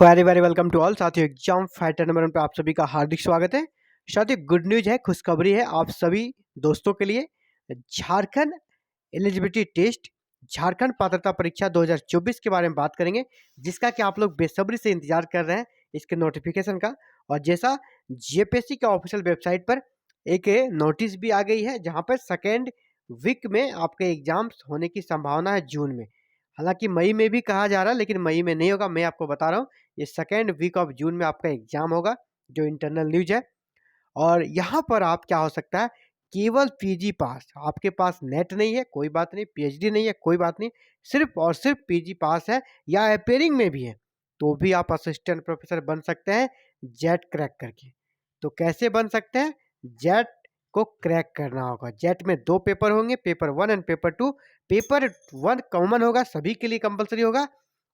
Very very welcome to all साथियों। Exam fighter number 1 पे आप सभी का हार्दिक स्वागत है। साथियों, गुड न्यूज है, खुशखबरी है आप सभी दोस्तों के लिए। झारखंड एलिजिबिलिटी टेस्ट, झारखंड पात्रता परीक्षा 2024 के बारे में बात करेंगे, जिसका कि आप लोग बेसब्री से इंतजार कर रहे हैं इसके नोटिफिकेशन का। और जैसा जेपीएससी के ऑफिशियल वेबसाइट पर एक नोटिस भी आ गई है, जहां पर सेकेंड वीक में आपके एग्जाम्स होने की संभावना है जून में। हालांकि मई में भी कहा जा रहा है, लेकिन मई में नहीं होगा। मैं आपको बता रहा हूँ, ये सेकेंड वीक ऑफ जून में आपका एग्जाम होगा, जो इंटरनल न्यूज है। और यहाँ पर आप क्या हो सकता है, केवल पीजी पास, आपके पास नेट नहीं है कोई बात नहीं, पीएचडी नहीं है कोई बात नहीं, सिर्फ और सिर्फ पीजी पास है या अपेयरिंग में भी है, तो भी आप असिस्टेंट प्रोफेसर बन सकते हैं जेट क्रैक करके। तो कैसे बन सकते हैं? जेट को क्रैक करना होगा। जेट में 2 पेपर होंगे, paper 1 and paper 2। Paper 1 common होगा, सभी के लिए कंपलसरी होगा,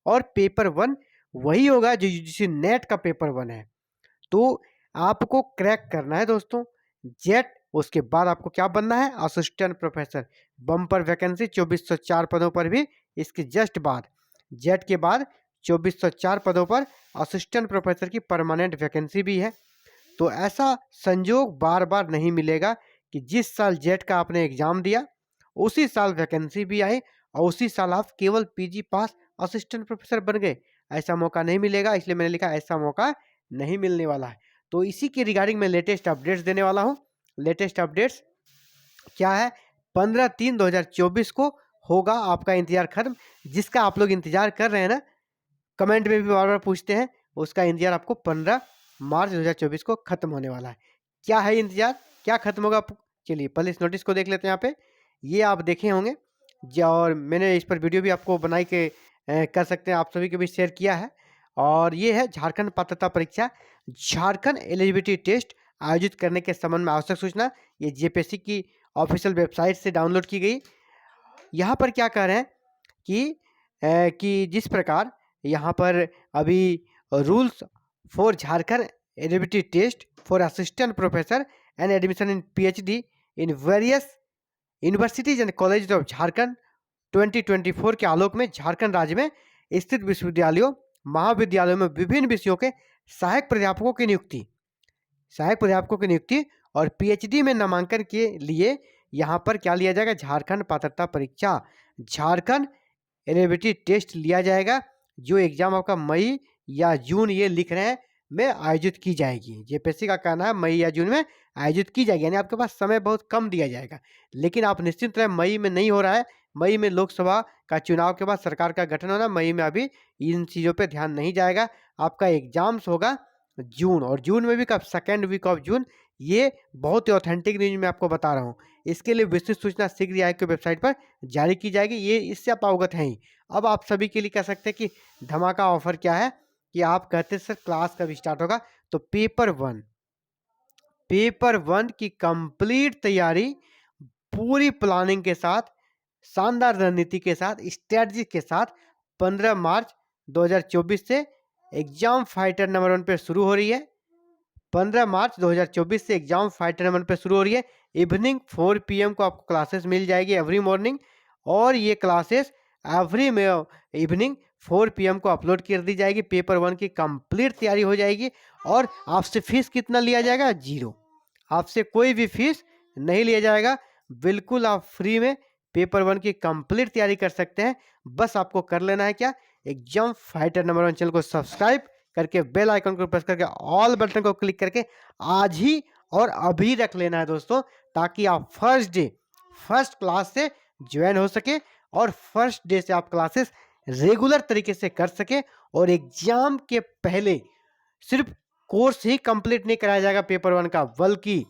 और पेपर 1 वही होगा जो यूजीसी नेट का पेपर 1 है। तो आपको क्रैक करना है दोस्तों जेट। उसके बाद आपको क्या बनना है? Assistant professor. बम्पर वैकेंसी 2404 पदों पर भी इसके जस्ट बाद, जेट के बाद 2404 पदों पर असिस्टेंट प्रोफेसर की परमानेंट वैकेंसी भी है। तो ऐसा संजोग बार बार नहीं मिलेगा कि जिस साल जेट का आपने एग्जाम दिया उसी साल वैकेंसी भी आई और उसी साल आप केवल पीजी पास असिस्टेंट प्रोफेसर बन गए। ऐसा मौका नहीं मिलेगा, इसलिए मैंने लिखा ऐसा मौका नहीं मिलने वाला है। तो इसी के रिगार्डिंग मैं लेटेस्ट अपडेट्स देने वाला हूँ। लेटेस्ट अपडेट्स क्या है? 15/3/2024 को होगा आपका इंतजार खत्म। जिसका आप लोग इंतजार कर रहे हैं ना, कमेंट में भी बार बार पूछते हैं, उसका इंतजार आपको 15 मार्च 2024 को खत्म होने वाला है। क्या है इंतजार, क्या खत्म होगा? चलिए पहले इस नोटिस को देख लेते हैं। यहाँ पे ये आप देखे होंगे, और मैंने इस पर वीडियो भी आपको बनाई के कर सकते हैं, आप सभी के भी शेयर किया है। और ये है झारखंड पात्रता परीक्षा, झारखंड एलिजिबिलिटी टेस्ट आयोजित करने के संबंध में आवश्यक सूचना। ये जेपीएससी की ऑफिशियल वेबसाइट से डाउनलोड की गई। यहाँ पर क्या कह रहे हैं कि जिस प्रकार यहाँ पर अभी rules for Jharkhand eligibility test for assistant professor and admission in PhD in various universities and college of Jharkhand 2024 के आलोक में झारखंड राज्य में स्थित विश्वविद्यालयों महाविद्यालयों में विभिन्न विषयों के सहायक प्राध्यापकों की नियुक्ति और पीएचडी में नामांकन के लिए यहाँ पर क्या लिया जाएगा? झारखंड पात्रता परीक्षा, झारखंड एलिजिबिलिटी टेस्ट लिया जाएगा, जो एग्जाम आपका मई या जून, ये लिख रहे हैं, में आयोजित की जाएगी। जेपीएससी का कहना है मई या जून में आयोजित की जाएगी, यानी आपके पास समय बहुत कम दिया जाएगा। लेकिन आप निश्चिंत रहे, मई में नहीं हो रहा है। मई में लोकसभा का चुनाव के बाद सरकार का गठन होना, मई में अभी इन चीज़ों पे ध्यान नहीं जाएगा। आपका एग्जाम्स होगा जून, और जून में भी कब? Second week of June. ये बहुत ही ऑथेंटिक न्यूज मैं आपको बता रहा हूँ। इसके लिए विस्तृत सूचना शीघ्र आयोग की वेबसाइट पर जारी की जाएगी, ये इससे आप अवगत हैं ही। अब आप सभी के लिए कह सकते हैं कि धमाका ऑफर क्या है, कि आप कहते सर क्लास कब स्टार्ट होगा? तो पेपर 1 की कंप्लीट तैयारी पूरी प्लानिंग के साथ, शानदार रणनीति के साथ, स्ट्रेटजी के साथ 15 मार्च 2024 से एग्जाम फाइटर नंबर 1 पे शुरू हो रही है। 15 मार्च 2024 से एग्जाम फाइटर नंबर 1 पे शुरू हो रही है। इवनिंग 4 PM को आपको क्लासेस मिल जाएगी एवरी मॉर्निंग, और ये क्लासेस एवरी इवनिंग 4 PM को अपलोड कर दी जाएगी। पेपर 1 की कंप्लीट तैयारी हो जाएगी। और आपसे फीस कितना लिया जाएगा? 0। आपसे कोई भी फीस नहीं लिया जाएगा, बिल्कुल आप फ्री में पेपर 1 की कंप्लीट तैयारी कर सकते हैं। बस आपको कर लेना है क्या? एग्जाम फाइटर नंबर 1 चैनल को सब्सक्राइब करके बेल आइकन को प्रेस करके ऑल बटन को क्लिक करके आज ही और अभी रख लेना है दोस्तों, ताकि आप फर्स्ट क्लास से ज्वाइन हो सके और फर्स्ट डे से आप क्लासेस रेगुलर तरीके से कर सके। और एग्जाम के पहले सिर्फ कोर्स ही कंप्लीट नहीं कराया जाएगा पेपर 1 का, बल्कि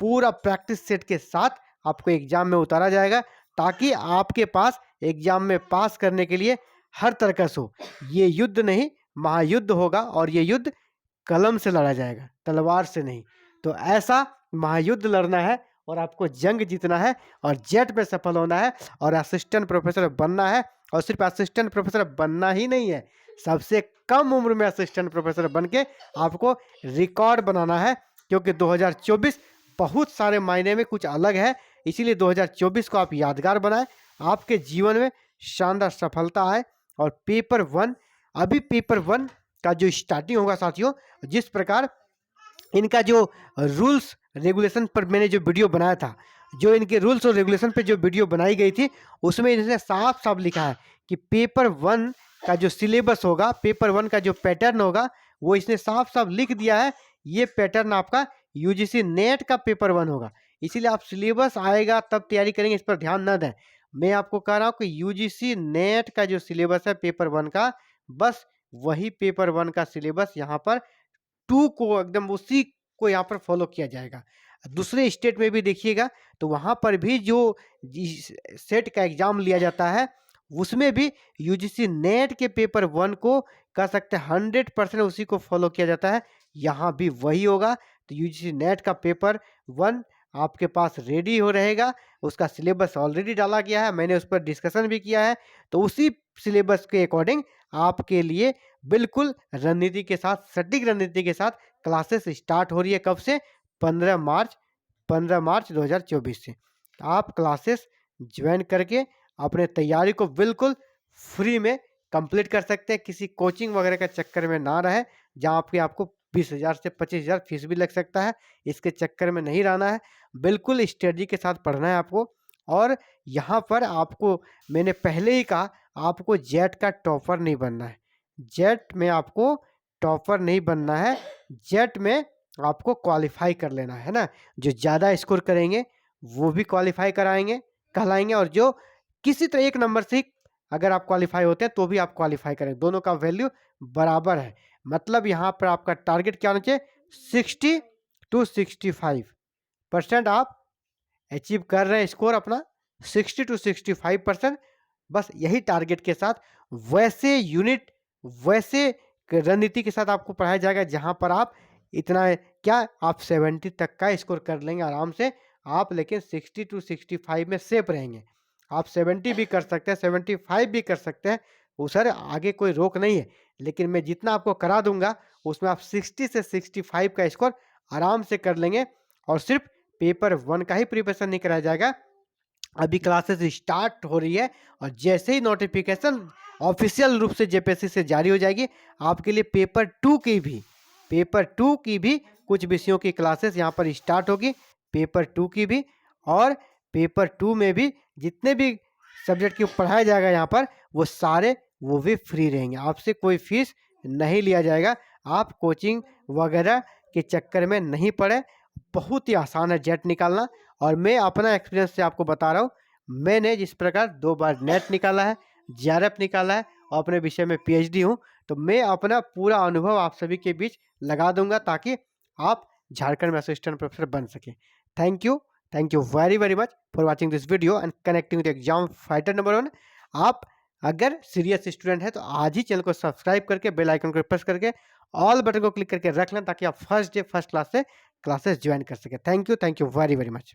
पूरा प्रैक्टिस सेट के साथ आपको एग्जाम में उतारा जाएगा, ताकि आपके पास एग्जाम में पास करने के लिए हर तरकस हो। ये युद्ध नहीं, महायुद्ध होगा, और ये युद्ध कलम से लड़ा जाएगा, तलवार से नहीं। तो ऐसा महायुद्ध लड़ना है और आपको जंग जीतना है और जेट में सफल होना है और असिस्टेंट प्रोफेसर बनना है। और सिर्फ असिस्टेंट प्रोफेसर बनना ही नहीं है, सबसे कम उम्र में असिस्टेंट प्रोफेसर बन के आपको रिकॉर्ड बनाना है, क्योंकि 2024 बहुत सारे मायने में कुछ अलग है। इसीलिए 2024 को आप यादगार बनाएं, आपके जीवन में शानदार सफलता आए। और पेपर 1, अभी पेपर 1 का जो स्टार्टिंग होगा साथियों, जिस प्रकार इनका जो रूल्स रेगुलेशन पर मैंने जो वीडियो बनाया था, जो इनके रूल्स और रेगुलेशन पे जो वीडियो बनाई गई थी, उसमें इन्होंने साफ साफ लिखा है कि पेपर 1 का जो सिलेबस होगा, पेपर 1 का जो पैटर्न होगा, वो इसने साफ साफ लिख दिया है। ये पैटर्न आपका यूजीसी नेट का पेपर 1 होगा। इसीलिए आप सिलेबस आएगा तब तैयारी करेंगे, इस पर ध्यान न दें। मैं आपको कह रहा हूँ कि यूजीसी नेट का जो सिलेबस है पेपर 1 का, बस वही पेपर 1 का सिलेबस यहाँ पर 2 को एकदम उसी को यहाँ पर फॉलो किया जाएगा। दूसरे स्टेट में भी देखिएगा तो वहाँ पर भी जो सेट का एग्जाम लिया जाता है, उसमें भी यूजीसी नेट के पेपर 1 को कह सकते हैं 100% उसी को फॉलो किया जाता है। यहाँ भी वही होगा। तो यूजीसी नेट का पेपर 1 आपके पास रेडी हो रहेगा। उसका सिलेबस ऑलरेडी डाला गया है, मैंने उस पर डिस्कशन भी किया है। तो उसी सिलेबस के अकॉर्डिंग आपके लिए बिल्कुल रणनीति के साथ, सटीक रणनीति के साथ क्लासेस स्टार्ट हो रही है। कब से? 15 मार्च 2024 से। आप क्लासेस ज्वाइन करके अपने तैयारी को बिल्कुल फ्री में कंप्लीट कर सकते हैं। किसी कोचिंग वगैरह के चक्कर में ना रहे, जहाँ पे आपको 20,000 से 25,000 फीस भी लग सकता है। इसके चक्कर में नहीं रहना है, बिल्कुल स्ट्रेटजी के साथ पढ़ना है आपको। और यहाँ पर आपको मैंने पहले ही कहा, आपको जेट का टॉपर नहीं बनना है। जेट में आपको टॉपर नहीं बनना है, जेट में आपको क्वालिफाई कर लेना है ना। जो ज़्यादा स्कोर करेंगे वो भी क्वालिफाई कहलाएंगे, और जो किसी तरह एक नंबर से अगर आप क्वालिफाई होते हैं तो भी आप क्वालिफाई करें, दोनों का वैल्यू बराबर है। मतलब यहाँ पर आपका टारगेट क्या होना चाहिए? 60 to 65% आप अचीव कर रहे हैं स्कोर अपना, 60 to 65%। बस यही टारगेट के साथ वैसे यूनिट, वैसे रणनीति के साथ आपको पढ़ाया जाएगा, जहां पर आप इतना क्या, आप 70 तक का स्कोर कर लेंगे आराम से आप। लेकिन 60 to 65 में सेफ रहेंगे। आप 70 भी कर सकते हैं, 75 भी कर सकते हैं, वो सर आगे कोई रोक नहीं है। लेकिन मैं जितना आपको करा दूंगा उसमें आप 60 से 65 का स्कोर आराम से कर लेंगे। और सिर्फ पेपर 1 का ही प्रिपरेशन नहीं कराया जाएगा, अभी क्लासेस स्टार्ट हो रही है। और जैसे ही नोटिफिकेशन ऑफिशियल रूप से जेपीएससी से जारी हो जाएगी, आपके लिए पेपर 2 की भी कुछ विषयों की क्लासेस यहाँ पर स्टार्ट होगी, पेपर 2 की भी। और पेपर 2 में भी जितने भी सब्जेक्ट की पढ़ाया जाएगा यहाँ पर, वो भी फ्री रहेंगे, आपसे कोई फीस नहीं लिया जाएगा। आप कोचिंग वगैरह के चक्कर में नहीं पड़े। बहुत ही आसान है जेट निकालना। और मैं अपना एक्सपीरियंस से आपको बता रहा हूँ, मैंने जिस प्रकार 2 बार नेट निकाला है, जेआरएफ निकाला है, और अपने विषय में पीएचडी हूँ, तो मैं अपना पूरा अनुभव आप सभी के बीच लगा दूंगा, ताकि आप झारखंड में असिस्टेंट प्रोफेसर बन सके। Thank you very very much for watching this video and connecting with exam fighter number 1। आप अगर सीरियस स्टूडेंट है तो आज ही चैनल को सब्सक्राइब करके बेल आइकन को प्रेस करके ऑल बटन को क्लिक करके रख लें, ताकि आप फर्स्ट डे फर्स्ट क्लास से क्लासेस ज्वाइन कर सके। Thank you very very much.